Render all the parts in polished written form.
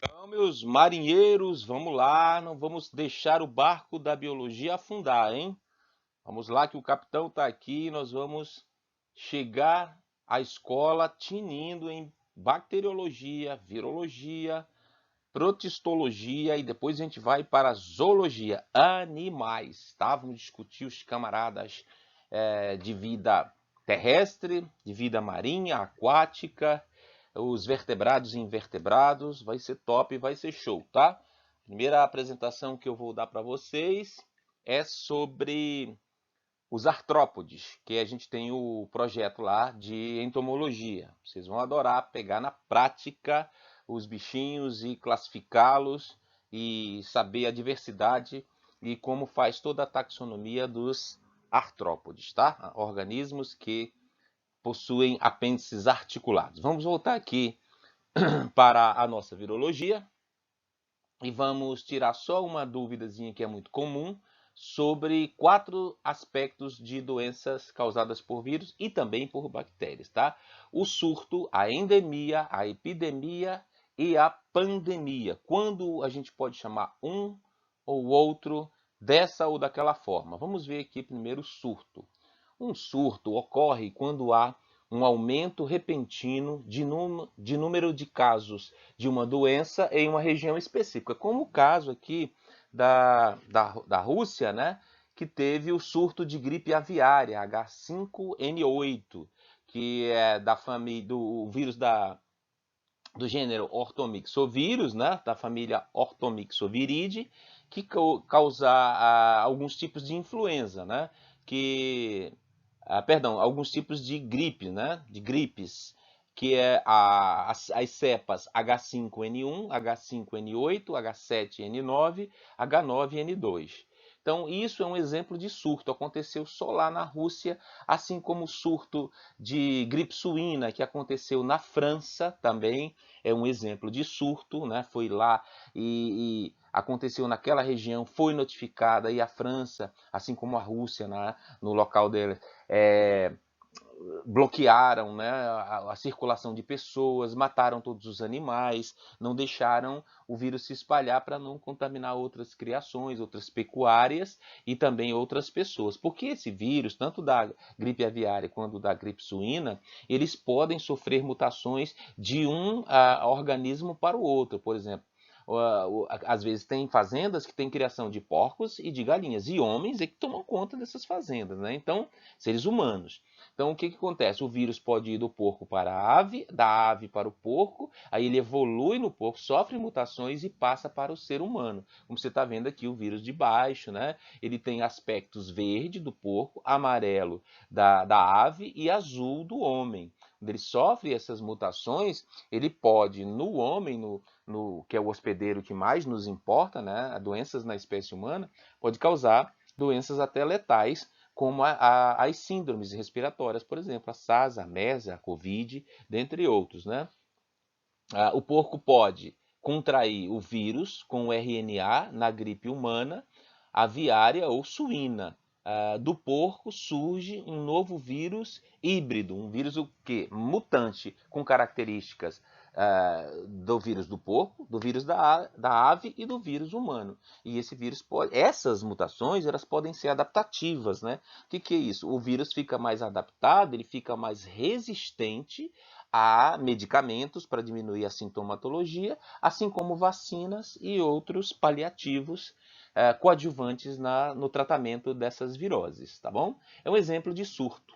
Então, meus marinheiros, vamos lá, não vamos deixar o barco da biologia afundar, hein? Vamos lá que o capitão está aqui, nós vamos chegar à escola tinindo em bacteriologia, virologia, protistologia e depois a gente vai para a zoologia, animais, tá? Vamos discutir os camaradas de vida terrestre, de vida marinha, aquática, os vertebrados e invertebrados, vai ser top, vai ser show, tá? Primeira apresentação que eu vou dar para vocês é sobre os artrópodes, que a gente tem o projeto lá de entomologia. Vocês vão adorar pegar na prática os bichinhos e classificá-los e saber a diversidade e como faz toda a taxonomia dos artrópodes, tá? Organismos que possuem apêndices articulados. Vamos voltar aqui para a nossa virologia e vamos tirar só uma duvidazinha que é muito comum sobre 4 aspectos de doenças causadas por vírus e também por bactérias, tá? O surto, a endemia, a epidemia e a pandemia. Quando a gente pode chamar um ou outro dessa ou daquela forma? Vamos ver aqui primeiro o surto. Um surto ocorre quando há um aumento repentino de número de casos de uma doença em uma região específica, como o caso aqui da Rússia, né, que teve o surto de gripe aviária, H5N8, que é da família do vírus do gênero Orthomyxovírus, né, da família Orthomyxoviridae, que causa alguns tipos de influenza, né, que perdão, alguns tipos de gripe, né? De gripes, que é as cepas H5N1, H5N8, H7N9, H9N2. Então, isso é um exemplo de surto. Aconteceu só lá na Rússia, assim como o surto de gripe suína, que aconteceu na França também, é um exemplo de surto, né? Foi lá e aconteceu naquela região, foi notificada, e a França, assim como a Rússia, né, no local dele, é, bloquearam, né, a circulação de pessoas, mataram todos os animais, não deixaram o vírus se espalhar para não contaminar outras criações, outras pecuárias e também outras pessoas. Porque esse vírus, tanto da gripe aviária quanto da gripe suína, eles podem sofrer mutações de um organismo para o outro. Por exemplo, às vezes tem fazendas que têm criação de porcos e de galinhas, e homens é que tomam conta dessas fazendas, né? Então, seres humanos. Então, o que, que acontece? O vírus pode ir do porco para a ave, da ave para o porco, aí ele evolui no porco, sofre mutações e passa para o ser humano. Como você está vendo aqui, o vírus de baixo, né? Ele tem aspectos verde do porco, amarelo da ave e azul do homem. Quando ele sofre essas mutações, ele pode, no homem, que é o hospedeiro que mais nos importa, né? Doenças na espécie humana, pode causar doenças até letais, como as síndromes respiratórias, por exemplo, a SARS, a MERS, a COVID, dentre outros, né? O porco pode contrair o vírus com o RNA na gripe humana, aviária ou suína. Do porco surge um novo vírus híbrido, um vírus o quê? Mutante, com características do vírus do porco, do vírus da ave e do vírus humano. E esse vírus pode, essas mutações, elas podem ser adaptativas, né? O que, que é isso? O vírus fica mais adaptado, ele fica mais resistente a medicamentos para diminuir a sintomatologia, assim como vacinas e outros paliativos coadjuvantes no tratamento dessas viroses, tá bom? É um exemplo de surto.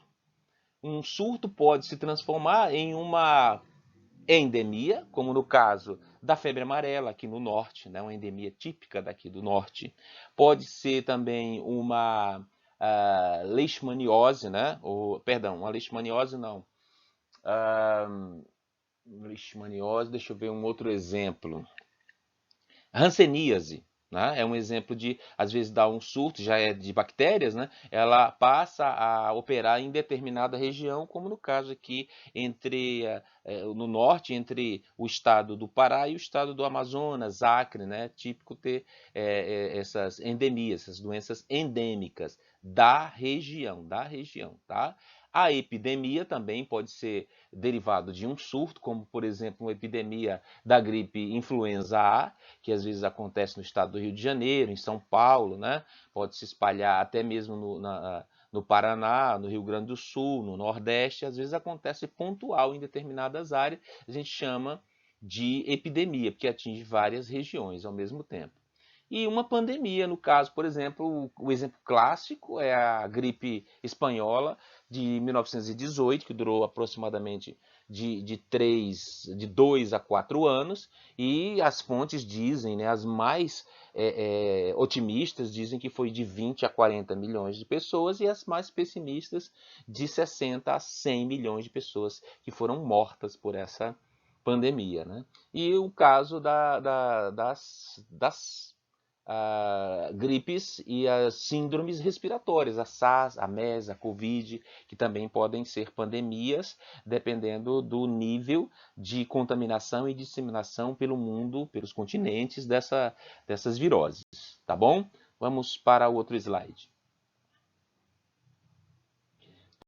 Um surto pode se transformar em uma endemia, como no caso da febre amarela aqui no norte, né, uma endemia típica daqui do norte. Pode ser também uma leishmaniose, né? Ou, perdão, uma leishmaniose não. Uh, Leishmaniose, deixa eu ver um outro exemplo. Hanseníase, né? É um exemplo de, às vezes dá um surto, já é de bactérias, né? Ela passa a operar em determinada região, como no caso aqui no norte, entre o estado do Pará e o estado do Amazonas, Acre, né? Típico ter essas endemias, essas doenças endêmicas da região, tá? A epidemia também pode ser derivado de um surto, como, por exemplo, uma epidemia da gripe influenza A, que às vezes acontece no estado do Rio de Janeiro, em São Paulo, né? Pode se espalhar até mesmo no Paraná, no Rio Grande do Sul, no Nordeste, às vezes acontece pontual em determinadas áreas, a gente chama de epidemia, porque atinge várias regiões ao mesmo tempo. E uma pandemia, no caso, por exemplo, o exemplo clássico é a gripe espanhola de 1918, que durou aproximadamente de 2 a 4 anos, e as fontes dizem, né, as mais otimistas dizem que foi de 20 a 40 milhões de pessoas, e as mais pessimistas de 60 a 100 milhões de pessoas que foram mortas por essa pandemia. Né? E o caso das gripes e as síndromes respiratórias, a SARS, a MERS, a COVID, que também podem ser pandemias, dependendo do nível de contaminação e disseminação pelo mundo, pelos continentes dessas viroses, tá bom? Vamos para o outro slide.